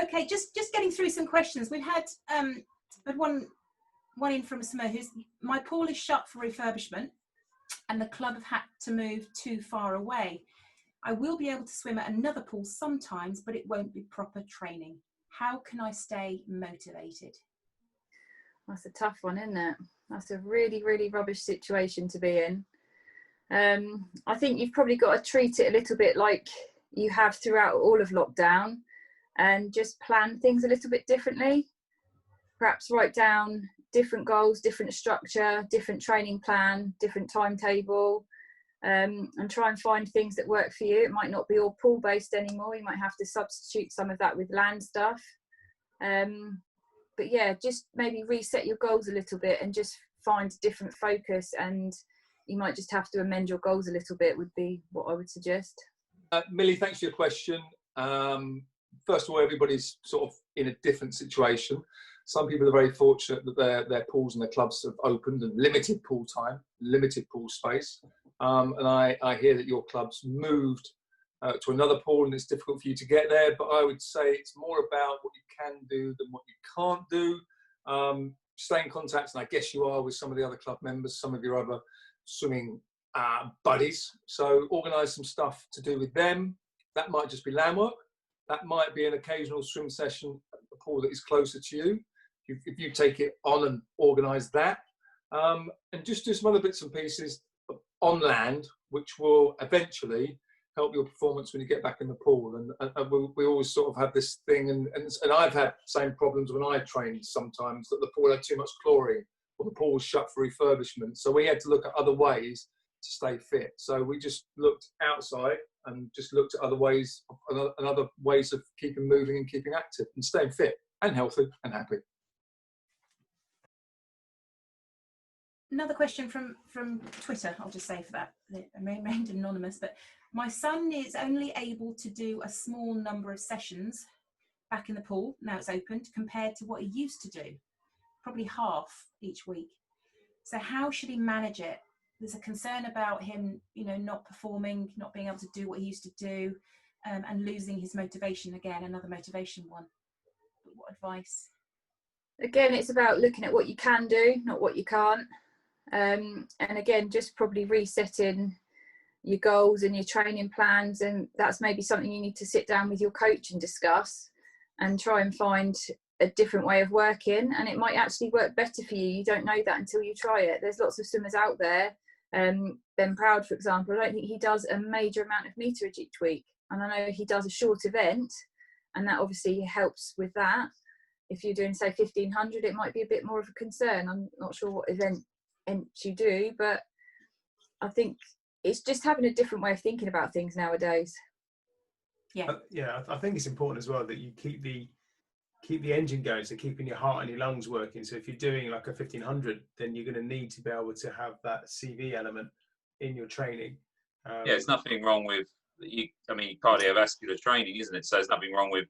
Okay, just getting through some questions. We've had one in from Samo, who's, my pool is shut for refurbishment and the club have had to move too far away. I will be able to swim at another pool sometimes, but it won't be proper training. How can I stay motivated? That's a tough one, isn't it? That's a really, really rubbish situation to be in. I think you've probably got to treat it a little bit like you have throughout all of lockdown and just plan things a little bit differently. Perhaps write down different goals, different structure, different training plan, different timetable, and try and find things that work for you. It might not be all pool based anymore. You might have to substitute some of that with land stuff. But yeah, just maybe reset your goals a little bit and just find different focus, and you might just have to amend your goals a little bit would be what I would suggest. Millie, thanks for your question. First of all, everybody's sort of in a different situation. Some people are very fortunate that their pools and their clubs have opened and limited pool time, limited pool space. And I hear that your club's moved to another pool and it's difficult for you to get there, but I would say it's more about what you can do than what you can't do. Stay in contact, and I guess you are, with some of the other club members, some of your other swimming buddies. So organise some stuff to do with them. That might just be land work. That might be an occasional swim session at a pool that is closer to you. If you take it on and organise that. And just do some other bits and pieces on land, which will eventually help your performance when you get back in the pool. And we always sort of have this thing, and I've had the same problems when I trained sometimes, that the pool had too much chlorine or the pool was shut for refurbishment. So we had to look at other ways to stay fit. So we just looked outside and just looked at other ways of keeping moving and keeping active and staying fit and healthy and happy. Another question from Twitter, I'll just say for that, it remained anonymous, but my son is only able to do a small number of sessions back in the pool, now it's opened, compared to what he used to do, probably half each week. So how should he manage it? There's a concern about him, not performing, not being able to do what he used to do, and losing his motivation again, another motivation one. But what advice? Again, it's about looking at what you can do, not what you can't. And again, just probably resetting your goals and your training plans, and that's maybe something you need to sit down with your coach and discuss and try and find a different way of working, and it might actually work better for you. You don't know that until you try it. There's lots of swimmers out there. Ben Proud, for example, I don't think he does a major amount of meterage each week, and I know he does a short event, and that obviously helps with that. If you're doing, say, 1500, it might be a bit more of a concern. I'm not sure what event you do, but I think it's just having a different way of thinking about things nowadays. Yeah, I think it's important as well that you keep the engine going, so keeping your heart and your lungs working. So if you're doing like a 1500, then you're going to need to be able to have that CV element in your training. There's nothing wrong with cardiovascular training, isn't it? So there's nothing wrong with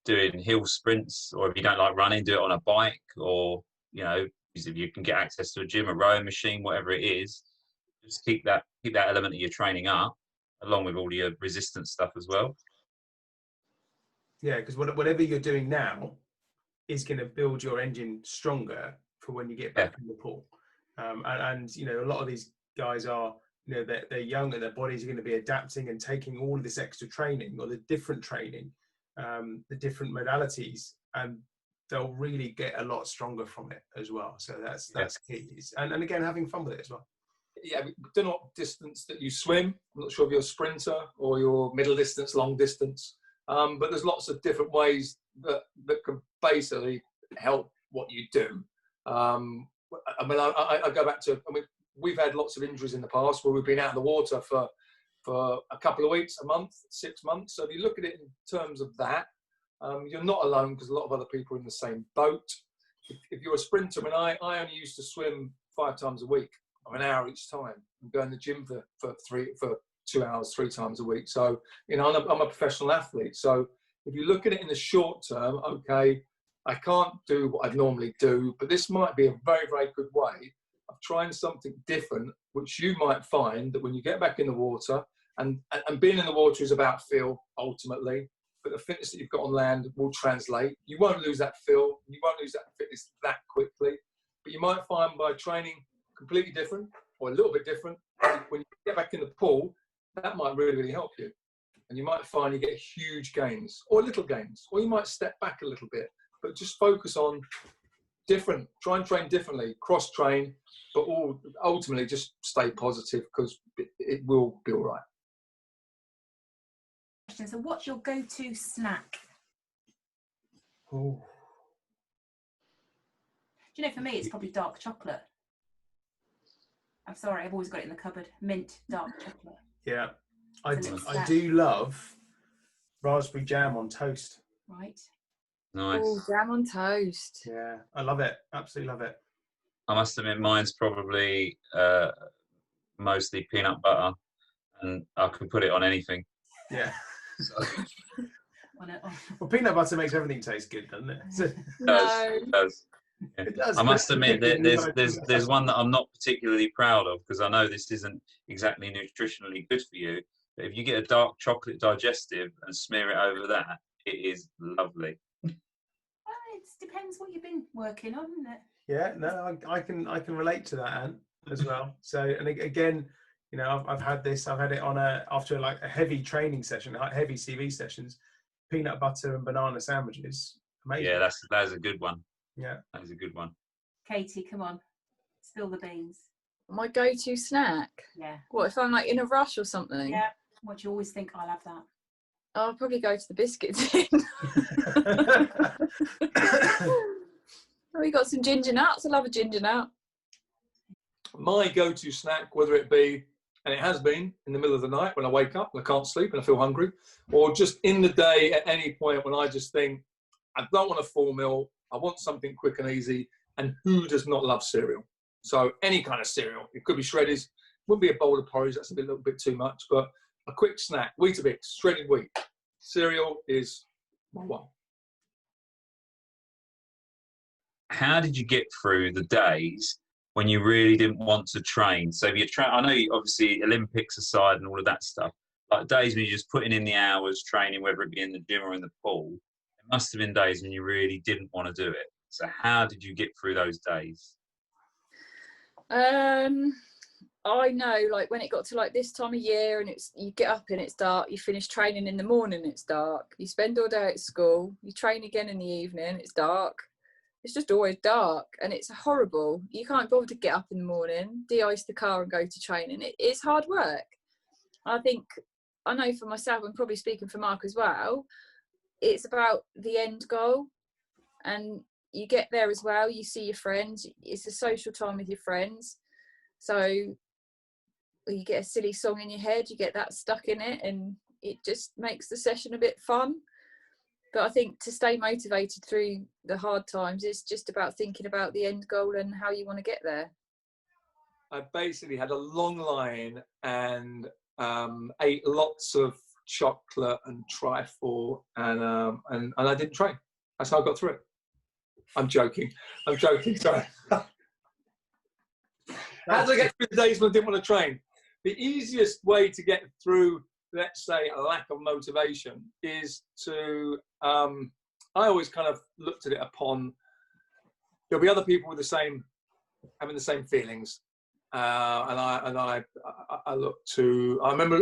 doing hill sprints, or if you don't like running, do it on a bike, or if you can get access to a gym, a rowing machine, whatever it is, just keep that element of your training up, along with all your resistance stuff as well. Yeah, because whatever you're doing now is going to build your engine stronger for when you get back in the pool. And a lot of these guys are, they're young and their bodies are going to be adapting and taking all of this extra training, or the different training, the different modalities, and they'll really get a lot stronger from it as well. So that's key. And again, having fun with it as well. Yeah, do not distance that you swim. I'm not sure if you're a sprinter or you're middle distance, long distance, but there's lots of different ways that can basically help what you do. I go back to, we've had lots of injuries in the past where we've been out of the water for a couple of weeks, a month, 6 months. So if you look at it in terms of that, you're not alone, because a lot of other people are in the same boat. If you're a sprinter, I only used to swim 5 times a week, an hour each time, and go in the gym for 2 hours 3 times a week. So I'm a professional athlete. So if you look at it in the short term, okay, I can't do what I'd normally do, but this might be a very, very good way of trying something different, which you might find that when you get back in the water, and being in the water is about feel ultimately, but the fitness that you've got on land will translate. You won't lose that feel, you won't lose that fitness that quickly, but you might find by training completely different or a little bit different, when you get back in the pool, that might really, really help you. And you might find you get huge gains or little gains, or you might step back a little bit, but just focus on different, try and train differently, cross train, but ultimately just stay positive, because it will be all right. So what's your go-to snack? Oh. Do you know, for me, it's probably dark chocolate. I'm sorry, I've always got it in the cupboard. Mint dark chocolate. Yeah, I do love raspberry jam on toast. Right. Nice. Oh, jam on toast. Yeah, I love it. Absolutely love it. I must admit, mine's probably mostly peanut butter, and I can put it on anything. Yeah. So. Well, peanut butter makes everything taste good, doesn't it? It does. Yeah. It does. I must admit, there's one that I'm not particularly proud of, because I know this isn't exactly nutritionally good for you. But if you get a dark chocolate digestive and smear it over that, it is lovely. Well, it depends what you've been working on, isn't it? Yeah, no, I can relate to that, Anne, as well. So, and again, you know, I've had this. I've had it on after like a heavy training session, heavy CV sessions, peanut butter and banana sandwiches. Amazing. Yeah, that's a good one. Yeah, that is a good one. Katie, come on, spill the beans. My go-to snack? Yeah. What if I'm like in a rush or something? Yeah. What do you always think? I'll have that. I'll probably go to the biscuit tin. We got some ginger nuts. I love a ginger nut. My go-to snack, whether it be, and it has been, in the middle of the night when I wake up and I can't sleep and I feel hungry, or just in the day at any point when I just think, I don't want a full meal, I want something quick and easy, and who does not love cereal? So any kind of cereal. It could be Shreddies, wouldn't be a bowl of porridge, that's a little bit too much, but a quick snack, Weetabix, shredded wheat. Cereal is my one. How did you get through the days when you really didn't want to train? So if you I know obviously Olympics aside and all of that stuff, like days when you're just putting in the hours training, whether it be in the gym or in the pool, it must have been days when you really didn't want to do it. So how did you get through those days? I know, like when it got to like this time of year and you get up and it's dark, you finish training in the morning, it's dark, you spend all day at school, you train again in the evening, it's dark. It's just always dark and it's horrible. You can't bother to get up in the morning, de-ice the car and go to training. It's hard work. I know for myself, I'm probably speaking for Mark as well, it's about the end goal, and you get there as well, you see your friends, it's a social time with your friends. So you get a silly song in your head, you get that stuck in it, and it just makes the session a bit fun. But I think to stay motivated through the hard times is just about thinking about the end goal and how you want to get there. I basically had a long line and ate lots of chocolate and trifle, and I didn't train. That's how I got through it. I'm joking, sorry. How did I get through the days when I didn't want to train? The easiest way to get through, let's say, a lack of motivation is to, I always kind of looked at it upon, there'll be other people with having the same feelings. And I look to, I remember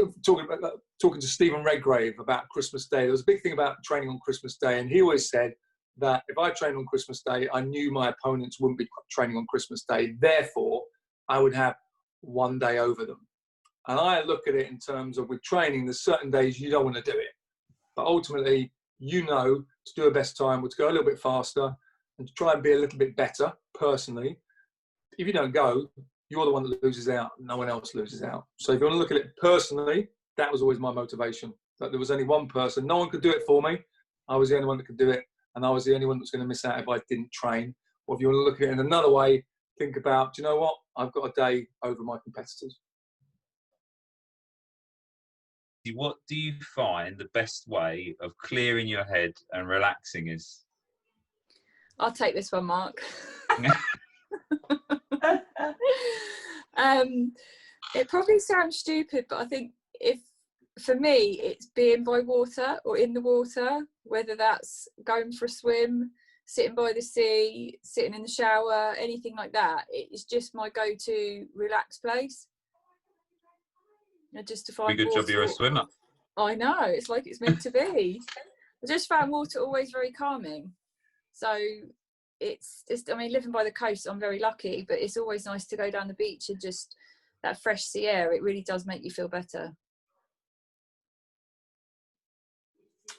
talking to Stephen Redgrave about Christmas Day. There was a big thing about training on Christmas Day, and he always said that if I trained on Christmas Day, I knew my opponents wouldn't be training on Christmas Day. Therefore, I would have one day over them. And I look at it in terms of, with training, there's certain days you don't want to do it. But ultimately, you know, to do a best time or to go a little bit faster and to try and be a little bit better personally. If you don't go, you're the one that loses out. No one else loses out. So if you want to look at it personally, that was always my motivation. That there was only one person. No one could do it for me. I was the only one that could do it. And I was the only one that was going to miss out if I didn't train. Or if you want to look at it in another way, think about, do you know what? I've got a day over my competitors. What do you find the best way of clearing your head and relaxing is? I'll take this one, Mark. It probably sounds stupid, but I think if for me, it's being by water or in the water, whether that's going for a swim, sitting by the sea, sitting in the shower, anything like that. It's just my go-to relaxed place. Just to find Good water. job you're a swimmer. I know, it's like it's meant to be. I just found water always very calming. So it's just, I mean, living by the coast, I'm very lucky, but it's always nice to go down the beach and just that fresh sea air. It really does make you feel better.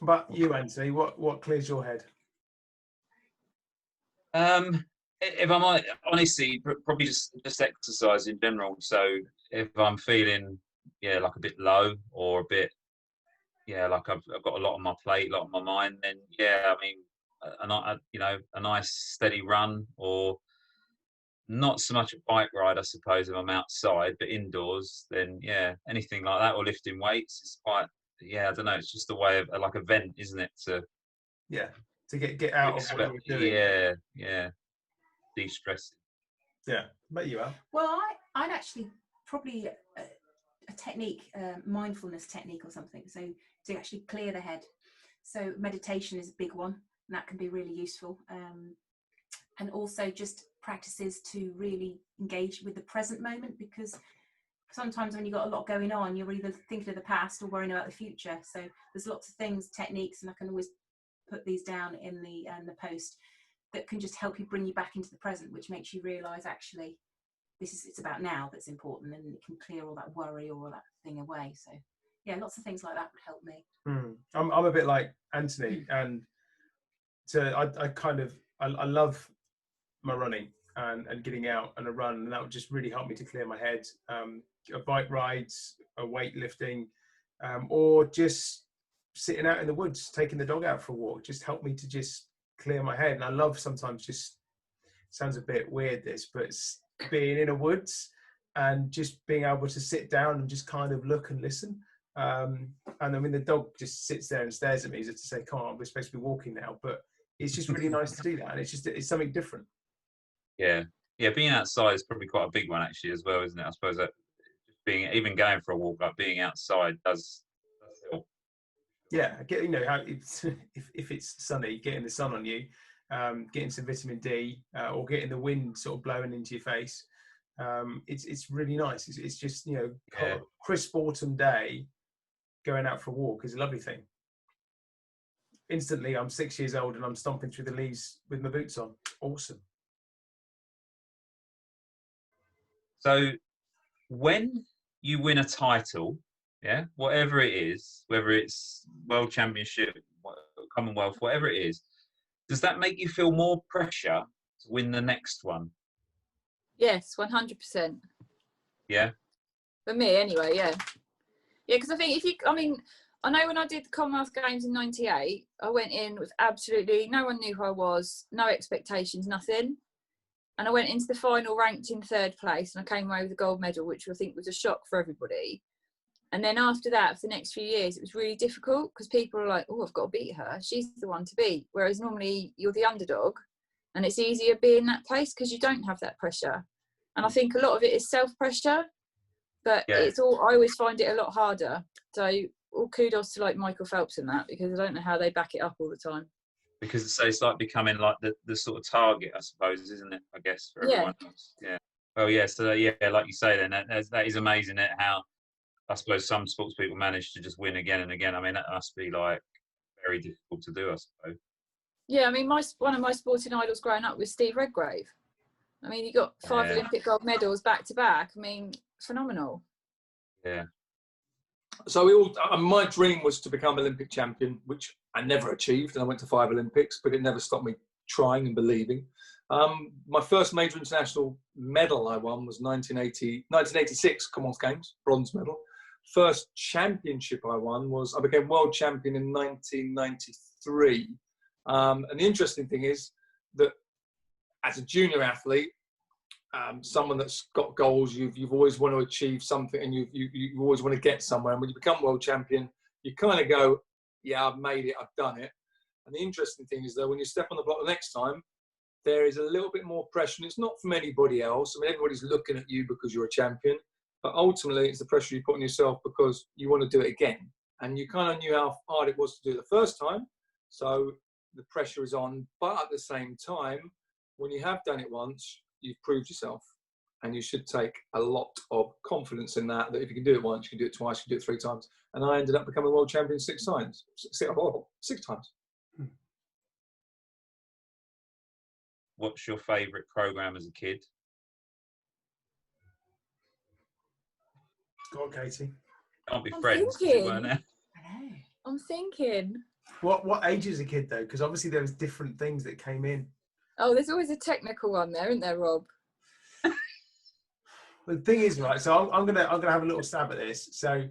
But you, Anthony, what clears your head? If I'm honestly, probably just exercise in general. So if I'm feeling, like a bit low or a bit, like I've got a lot on my plate, a lot on my mind, then I mean, a nice steady run, or not so much a bike ride, I suppose, if I'm outside, but indoors, then anything like that, or lifting weights is quite, I don't know, it's just a way of like a vent, isn't it? To get out of what you're doing. De-stressing. But you are. Well, I'd actually probably a technique, mindfulness technique or something, so to actually clear the head. So meditation is a big one, and that can be really useful. And also just practices to really engage with the present moment, because sometimes when you've got a lot going on, you're either thinking of the past or worrying about the future. So there's lots of things, techniques, and I can always put these down in the post, that can just help you bring you back into the present, which makes you realise actually it's about now that's important, and it can clear all that worry or all that thing away. So lots of things like that would help me. I'm a bit like Anthony, and so I love my running and getting out and a run, and that would just really help me to clear my head. Bike rides, weightlifting, or just sitting out in the woods, taking the dog out for a walk, just help me to just clear my head. And I love sometimes, just sounds a bit weird this, but it's being in a woods and just being able to sit down and just kind of look and listen. And I mean, the dog just sits there and stares at me as if to say, come on, we're supposed to be walking now. But it's just really nice to do that. And it's something different. Yeah, being outside is probably quite a big one actually as well, isn't it? I suppose that even going for a walk, like being outside does help. How if it's sunny, getting the sun on you, getting some vitamin D, or getting the wind sort of blowing into your face. It's really nice. It's just, crisp autumn day, going out for a walk is a lovely thing. Instantly, I'm 6 years old and I'm stomping through the leaves with my boots on. Awesome. So when you win a title, whatever it is, whether it's World Championship, Commonwealth, whatever it is, does that make you feel more pressure to win the next one? Yes, 100%. Yeah. For me, anyway, yeah. Yeah, because I think I know when I did the Commonwealth Games in '98, I went in with absolutely no one knew who I was, no expectations, nothing. And I went into the final ranked in 3rd place, and I came away with a gold medal, which I think was a shock for everybody. And then after that, for the next few years, it was really difficult because people are like, oh, I've got to beat her. She's the one to beat. Whereas normally you're the underdog, and it's easier being in that place because you don't have that pressure. And I think a lot of it is self-pressure, but I always find it a lot harder. So all kudos to like Michael Phelps in that, because I don't know how they back it up all the time. Because it's like becoming like the sort of target, I suppose, isn't it? I guess for everyone else. Yeah. Well, so like you say, then that is amazing. How I suppose some sports people manage to just win again and again. I mean, that must be like very difficult to do, I suppose. Yeah, I mean, one of my sporting idols growing up was Steve Redgrave. I mean, he got 5 Olympic gold medals back to back. I mean, phenomenal. Yeah. So my dream was to become Olympic champion, which I never achieved, and I went to 5 Olympics, but it never stopped me trying and believing. My first major international medal I won was 1986 Commonwealth Games, bronze medal. First championship I won I became world champion in 1993. And the interesting thing is that as a junior athlete, someone that's got goals, you've always want to achieve something, and you always want to get somewhere. And when you become world champion, you kind of go, yeah, I've made it, I've done it. And the interesting thing is, though, when you step on the block the next time, there is a little bit more pressure, and it's not from anybody else. I mean, everybody's looking at you because you're a champion, but ultimately it's the pressure you put on yourself because you want to do it again. And you kind of knew how hard it was to do it the first time. So the pressure is on, but at the same time, when you have done it once, you've proved yourself. And you should take a lot of confidence in that if you can do it once, you can do it twice, you can do it 3 times. And I ended up becoming world champion 6 times. 6 times. What's your favourite programme as a kid? Go on, Katie. Can't be I'm friends, thinking. weren't there? I know. I'm thinking. What age is a kid though? Because obviously there was different things that came in. Oh, there's always a technical one there, isn't there, Rob? The thing is, right, so I'm gonna have a little stab at this. So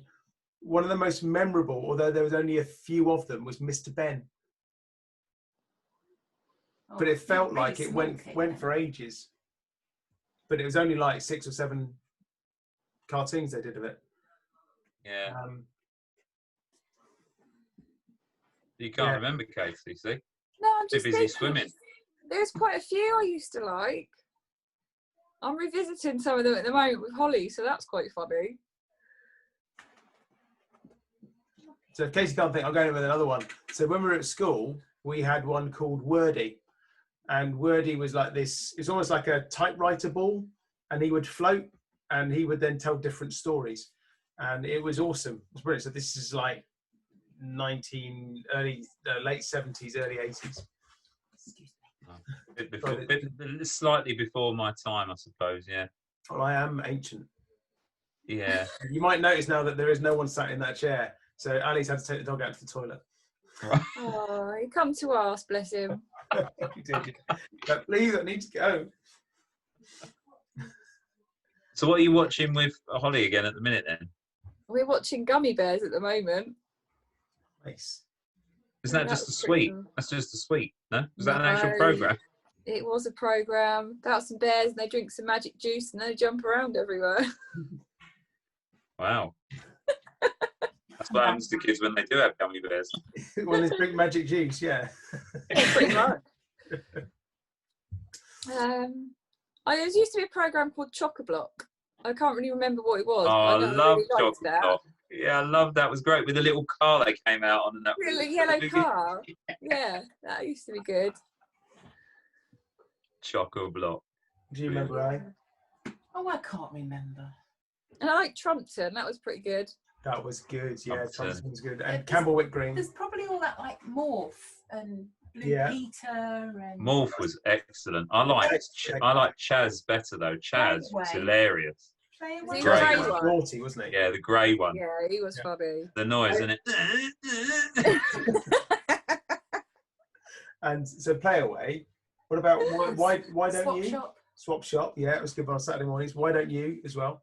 one of the most memorable, although there was only a few of them, was Mr. Ben. Oh, But it felt really like it small went kid, for ages. But it was only like 6 or 7 cartoons they did of it. Yeah. You Yeah. can't remember, Katie, see? No, I'm Too just busy thinking. swimming. There's quite a few I used to like. I'm revisiting some of them at the moment with Holly, so that's quite funny. So if Katie can't think, I'll go in with another one. So when we were at school, we had one called Wordy. And Wordy was like this, it's almost like a typewriter ball, and he would float and he would then tell different stories. And it was awesome. It was brilliant. So this is like late 70s, early 80s. Slightly before my time, I suppose, yeah. Well, I am ancient. Yeah. You might notice now that there is no one sat in that chair. So Ali's had to take the dog out to the toilet. Right. Oh, he come to us, bless him. But please, I need to go. So what are you watching with Holly again at the minute then? We're watching Gummy Bears at the moment. Nice. Isn't that just a sweet? That's just a sweet, no? Was that an actual programme? It was a programme about some bears and they drink some magic juice and they jump around everywhere. Wow. That's what happens to kids when they do have gummy bears. When they drink magic juice, yeah. Yeah, pretty much. There used to be a programme called Chock-a-Block. I can't really remember what it was. Oh, but I know love really liked that. Chock-a-Block. Yeah, I love that. It was great with the little car they came out on and that. Really yellow car. Yeah, that used to be good. Chock-a-Block. Do you remember, Ali? Oh, I can't remember. And I like Trumpton. That was pretty good. That was good, yeah. Trumpton. Trumpton was good. And Campbell Whitgreen. There's probably all that like Morph and Blue Yeah. Peter and Morph was excellent. I like Chaz better though. Chaz was hilarious. Play Was he Great. the grey He was one? naughty, wasn't he? Yeah, the grey one. Yeah, he was funny. The noise, isn't it? And so Play Away. What about why don't Swap you? Shop. Swap Shop, yeah, it was good on Saturday mornings. Why don't you as well?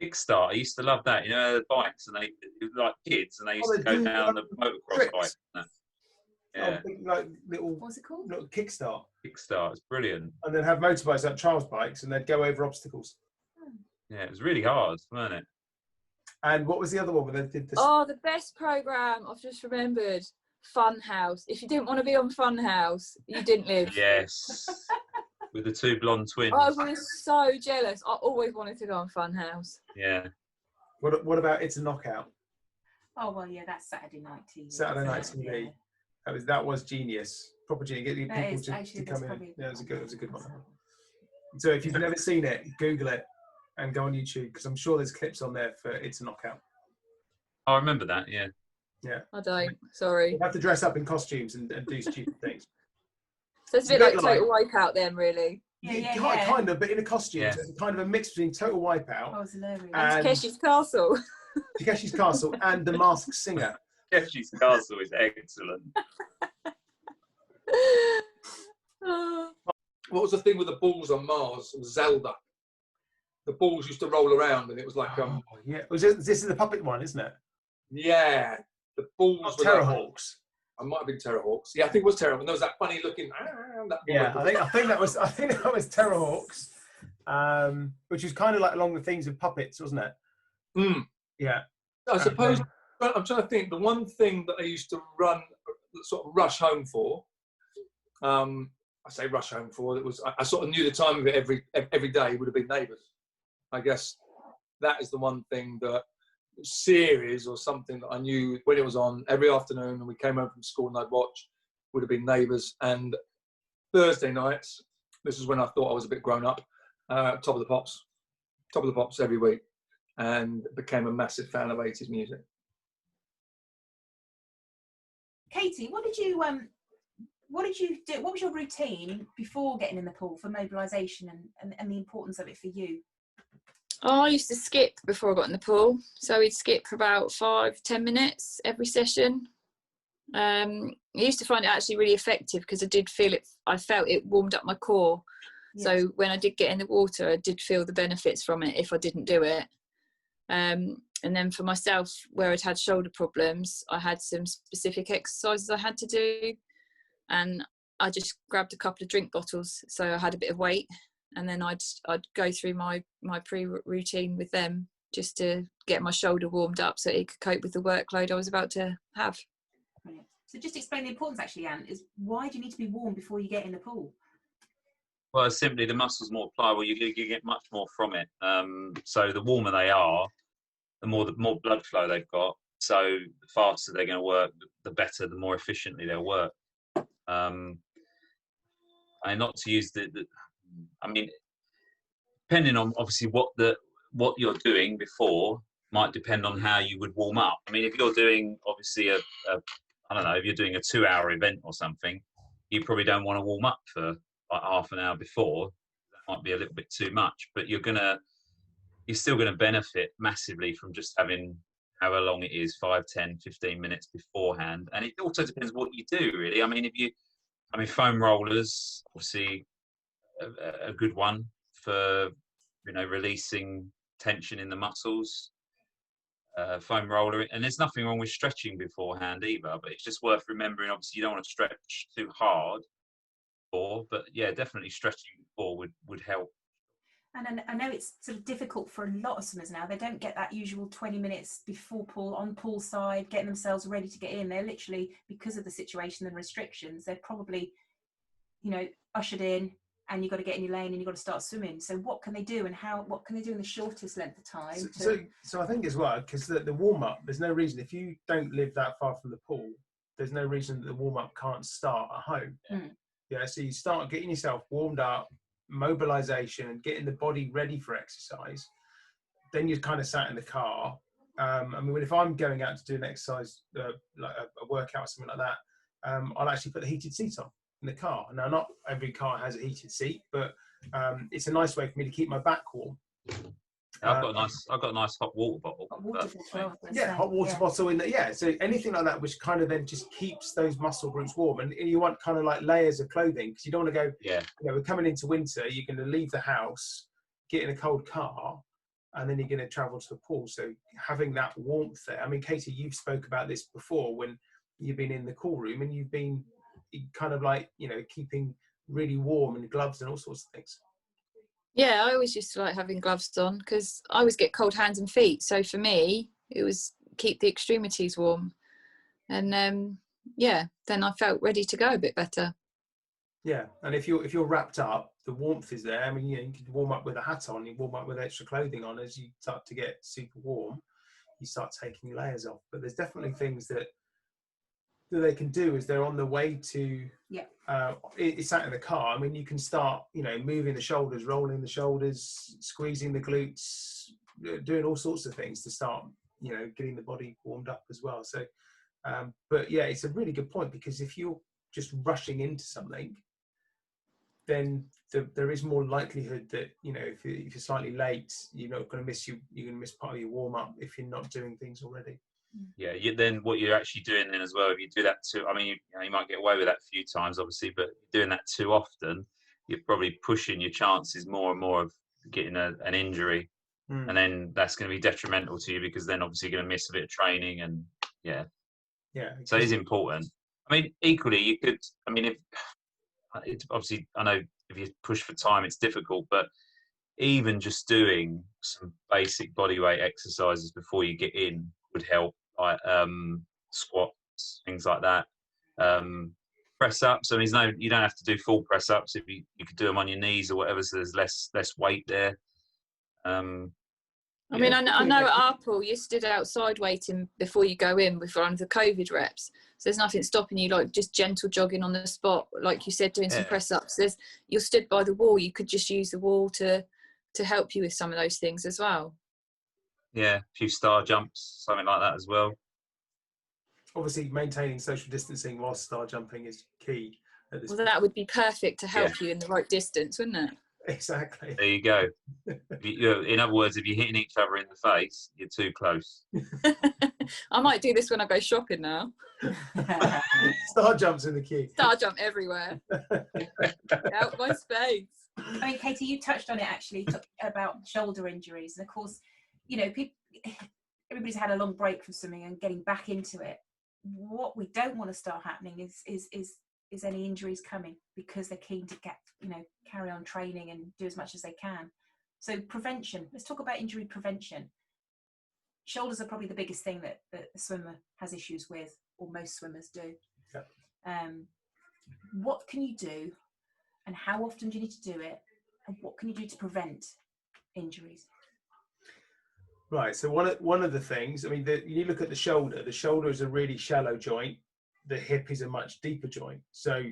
Kickstart. I used to love that. You know, the bikes and it was like kids and they used to go down the motocross tricks. bike. Yeah, Like little What's it called? kickstart. Kickstart. It's brilliant. And then have motorbikes like trials bikes and they'd go over obstacles. Yeah, it was really hard, wasn't it? And what was the other one where they did this? Oh, the best programme I've just remembered. Funhouse. If you didn't want to be on Funhouse, you didn't live. Yes. With the 2 blonde twins. I was so jealous. I always wanted to go on Funhouse. Yeah. What about It's a Knockout? Oh well, yeah, that's Saturday night TV. Saturday night isn't it? TV. Yeah. That was genius. Proper genius. Get That people is- actually, to that's come in. probably Yeah, it was a good one. So if you've never seen it, Google it and go on YouTube because I'm sure there's clips on there for It's a Knockout. I remember that, yeah. Yeah. I don't. Sorry. You have to dress up in costumes and do stupid things. So it's a bit like Total Wipeout then, really. Yeah. Kind of, but in a costume. Yeah. So it's kind of a mix between Total Wipeout, Oh, it was hilarious. And- Takeshi's Castle. Takeshi's Castle, and The Masked Singer. Takeshi's Castle is excellent. What was the thing with the balls on Mars? It was Zelda. The balls used to roll around, and it was like Yeah. This is the puppet one, isn't it? yeah, the balls. Not were Terrorhawks. I might have been Terrorhawks. Yeah, I think it was Terror. And there was that funny looking. Yeah, I think that was Terrorhawks, which was kind of like along the themes of puppets, wasn't it? Mm. Yeah. I suppose I'm trying to think. The one thing that I used to sort of rush home for. I say rush home for. It was I sort of knew the time of it every day would have been Neighbours. I guess that is the one thing that series or something that I knew when it was on every afternoon and we came home from school and I'd watch would have been Neighbours. And Thursday nights, this is when I thought I was a bit grown up, Top of the Pops every week, and became a massive fan of 80s music. Katy, what did you do? What was your routine before getting in the pool for mobilisation and the importance of it for you? Oh, I used to skip before I got in the pool. So we'd skip for about 5-10 minutes every session. I used to find it actually really effective because I felt it warmed up my core. Yes. So when I did get in the water, I did feel the benefits from it if I didn't do it. And then for myself, where I'd had shoulder problems, I had some specific exercises I had to do. And I just grabbed a couple of drink bottles. So I had a bit of weight. And then I'd go through my pre-routine with them just to get my shoulder warmed up so it could cope with the workload I was about to have. Brilliant. So just explain the importance actually, Anne, is why do you need to be warm before you get in the pool? Well, simply the muscles more pliable, you get much more from it. So the warmer they are, the more blood flow they've got. So the faster they're going to work, the better, the more efficiently they'll work. And not to use I mean, depending on obviously what you're doing before might depend on how you would warm up. I mean, if you're doing obviously I don't know, if you're doing a 2-hour event or something, you probably don't want to warm up for like half an hour before. That might be a little bit too much, but you're still going to benefit massively from just having however long it is, 5, 10, 15 minutes beforehand. And it also depends what you do, really. I mean, foam rollers, obviously a good one for, releasing tension in the muscles. Foam roller, and there's nothing wrong with stretching beforehand either, but it's just worth remembering, obviously you don't want to stretch too hard but yeah, definitely stretching before would help. And I know it's sort of difficult for a lot of swimmers now. They don't get that usual 20 minutes before pool, on pool side, getting themselves ready to get in. They're literally, because of the situation and restrictions, they're probably, ushered in, and you've got to get in your lane and you've got to start swimming. So what can they do, and what can they do in the shortest length of time? So I think as well, because the warm-up, there's no reason, if you don't live that far from the pool, there's no reason that the warm-up can't start at home. Yeah, so you start getting yourself warmed up, mobilization, and getting the body ready for exercise. Then you're kind of sat in the car. I mean, if I'm going out to do an exercise, like a workout or something like that, I'll actually put the heated seat on in the car. Now, not every car has a heated seat, but it's a nice way for me to keep my back warm. I've got a nice hot water bottle. Hot water bottle. Yeah, hot water bottle in there. Yeah, so anything like that, which kind of then just keeps those muscle groups warm. And you want kind of like layers of clothing, because you don't want to go. Yeah. We're coming into winter. You're going to leave the house, get in a cold car, and then you're going to travel to the pool. So having that warmth there. I mean, Katy, you've spoke about this before when you've been in the cool room and you've been kind of like keeping really warm and gloves and all sorts of things. Yeah, I always used to like having gloves on because I always get cold hands and feet. So for me, it was keep the extremities warm. And then I felt ready to go a bit better. Yeah, and if you're wrapped up, the warmth is there. I mean, you can warm up with a hat on, you warm up with extra clothing on. As you start to get super warm, you start taking layers off. But there's definitely things that they can do as they're on the way to it's sat in the car. I mean, you can start moving the shoulders, rolling the shoulders, squeezing the glutes, doing all sorts of things to start getting the body warmed up as well. So but yeah, it's a really good point, because if you're just rushing into something, then there is more likelihood that if you're slightly late, you're going to miss part of your warm-up if you're not doing things already. Yeah, then what you're actually doing then as well, if you do that too, I mean, you might get away with that a few times, obviously, but doing that too often, you're probably pushing your chances more and more of getting an injury. And then that's going to be detrimental to you, because then obviously you're going to miss a bit of training. And so it is important. I mean, equally, you could, obviously, I know if you push for time, it's difficult, but even just doing some basic bodyweight exercises before you get in would help. Like squats, things like that. Press ups. I mean, you don't have to do full press ups. If you could do them on your knees or whatever, so there's less weight there. I mean, I know at our pool you stood outside waiting before you go in with one of the COVID reps. So there's nothing stopping you, like just gentle jogging on the spot, like you said, doing some press ups. You're stood by the wall. You could just use the wall to help you with some of those things as well. Yeah, a few star jumps, something like that as well. Obviously, maintaining social distancing whilst star jumping is key. Well, that would be perfect to help you in the right distance, wouldn't it? Exactly. There you go. In other words, if you're hitting each other in the face, you're too close. I might do this when I go shopping now. Star jumps in the queue. Star jump everywhere. Out my space. I mean, Katy, you touched on it actually, about shoulder injuries, and of course, you know, everybody's had a long break from swimming and getting back into it. What we don't want to start happening is any injuries coming, because they're keen to carry on training and do as much as they can. So prevention. Let's talk about injury prevention. Shoulders are probably the biggest thing that the swimmer has issues with, or most swimmers do. Yeah. What can you do, and how often do you need to do it, and what can you do to prevent injuries? Right. So one of the things, I mean, you look at the shoulder. The shoulder is a really shallow joint. The hip is a much deeper joint. So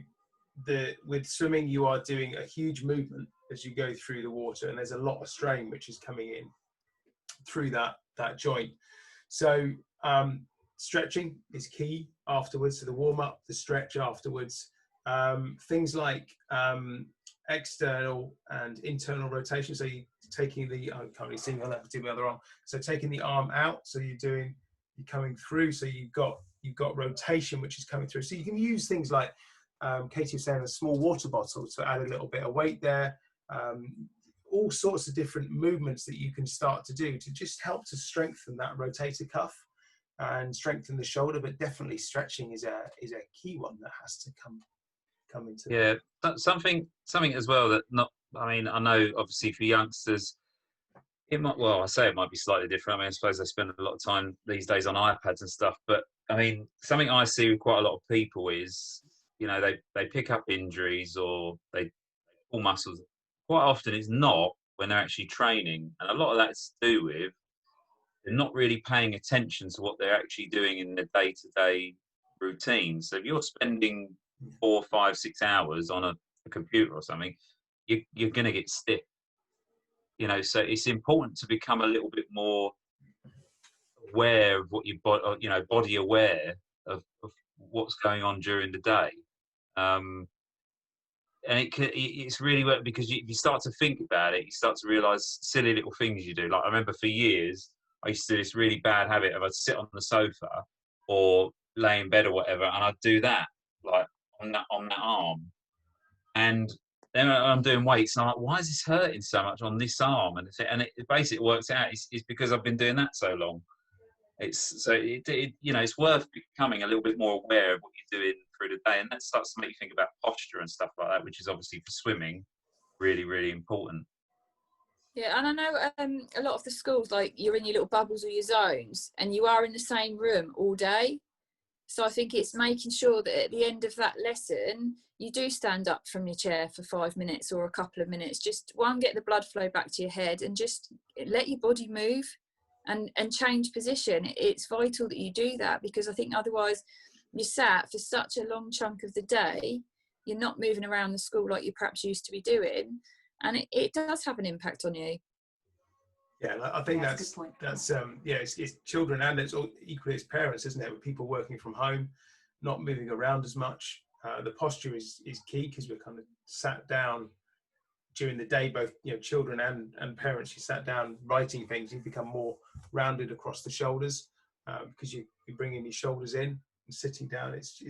with swimming, you are doing a huge movement as you go through the water, and there's a lot of strain which is coming in through that joint. So stretching is key afterwards. So the warm up, the stretch afterwards, things like external and internal rotation. So you taking the, I can't really see, I'll have to do my other arm. So taking the arm out, so you're coming through, so you've got rotation which is coming through. So you can use things like Katy was saying, a small water bottle to add a little bit of weight there. All sorts of different movements that you can start to do to just help to strengthen that rotator cuff and strengthen the shoulder. But definitely stretching is a key one that has to come into. Yeah, something as well that I know obviously for youngsters, it might be slightly different. I mean, I suppose they spend a lot of time these days on iPads and stuff. But I mean, something I see with quite a lot of people is, they pick up injuries or they pull muscles. Quite often it's not when they're actually training. And a lot of that's to do with they're not really paying attention to what they're actually doing in their day-to-day routine. So if you're spending 4, 5, 6 hours on a computer or something, you're going to get stiff. So it's important to become a little bit more aware of what your body, body aware of what's going on during the day. And it's really weird, because if you start to think about it, you start to realise silly little things you do. Like, I remember for years, I used to do this really bad habit of I'd sit on the sofa or lay in bed or whatever, and I'd do that, like on that arm. And then I'm doing weights, and I'm like, why is this hurting so much on this arm? And it basically works out it's because I've been doing that so long. It's worth becoming a little bit more aware of what you're doing through the day, and that starts to make you think about posture and stuff like that, which is obviously for swimming really, really important. Yeah, and I know a lot of the schools, like, you're in your little bubbles or your zones, and you are in the same room all day. So I think it's making sure that at the end of that lesson, you do stand up from your chair for 5 minutes or a couple of minutes. Just get the blood flow back to your head, and just let your body move and change position. It's vital that you do that, because I think otherwise you're sat for such a long chunk of the day, you're not moving around the school like you perhaps used to be doing, and it does have an impact on you. Yeah, I think that's a good point. It's children, and it's equally as parents, isn't it? With people working from home, not moving around as much. The posture is key, because we're kind of sat down during the day, both children and parents. You sat down writing things, you become more rounded across the shoulders, because you're bringing your shoulders in and sitting down. It's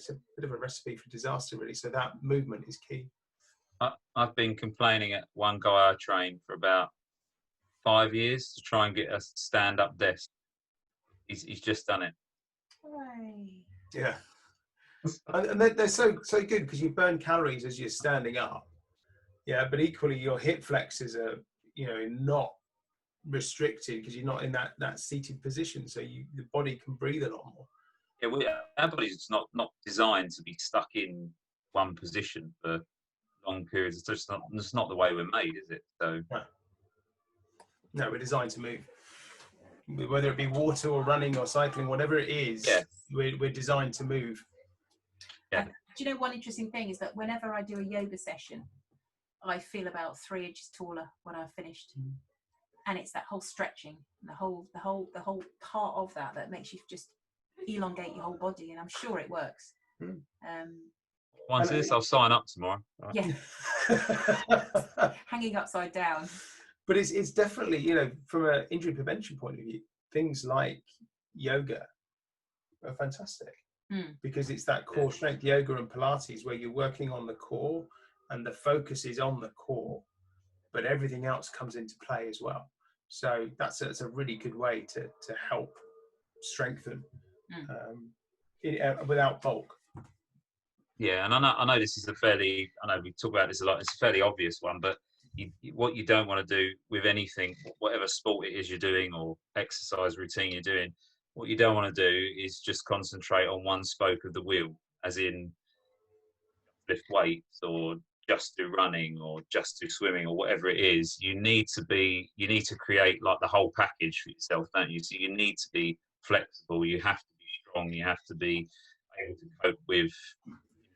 a bit of a recipe for disaster, really. So that movement is key. I've been complaining at one guy I trained for about 5 years to try and get a stand-up desk. He's just done it. Right. Yeah, and they're so good, because you burn calories as you're standing up. Yeah, but equally your hip flexors are not restricted, because you're not in that seated position, so the body can breathe a lot more. Yeah, our body's not designed to be stuck in one position for long periods. It's just not the way we're made, is it? So. No, we're designed to move. Whether it be water or running or cycling, whatever it is, we're designed to move. Yeah. And do you know one interesting thing is that whenever I do a yoga session, I feel about 3 inches taller when I've finished. And it's that whole stretching, the whole part of that makes you just elongate your whole body, and I'm sure it works. Once this, I'll sign up tomorrow. Right. Yeah. Hanging upside down. But it's definitely, you know, from an injury prevention point of view, things like yoga are fantastic because it's that core strength. Yoga and Pilates, where you're working on the core and the focus is on the core, but everything else comes into play as well. So that's a really good way to help strengthen without bulk. Yeah, and I know this is I know we talk about this a lot, it's a fairly obvious one, but what you don't want to do with anything, whatever sport it is you're doing or exercise routine you're doing, what you don't want to do is just concentrate on one spoke of the wheel, as in lift weights or just do running or just do swimming or whatever it is. You need to create like the whole package for yourself, don't you? So you need to be flexible, you have to be strong, you have to be able to cope with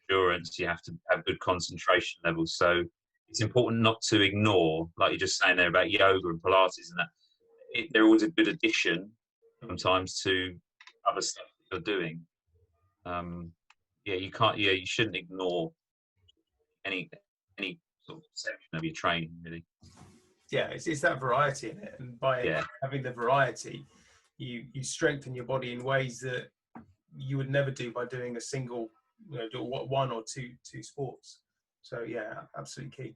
endurance, you have to have good concentration levels. So it's important not to ignore, like you're just saying there about yoga and Pilates and that. They're always a good addition sometimes to other stuff that you're doing. You shouldn't ignore any sort of section of your training, really. Yeah, it's that variety in it, and by having the variety, you strengthen your body in ways that you would never do by doing a single, you know, do one or two sports. So yeah, absolutely key.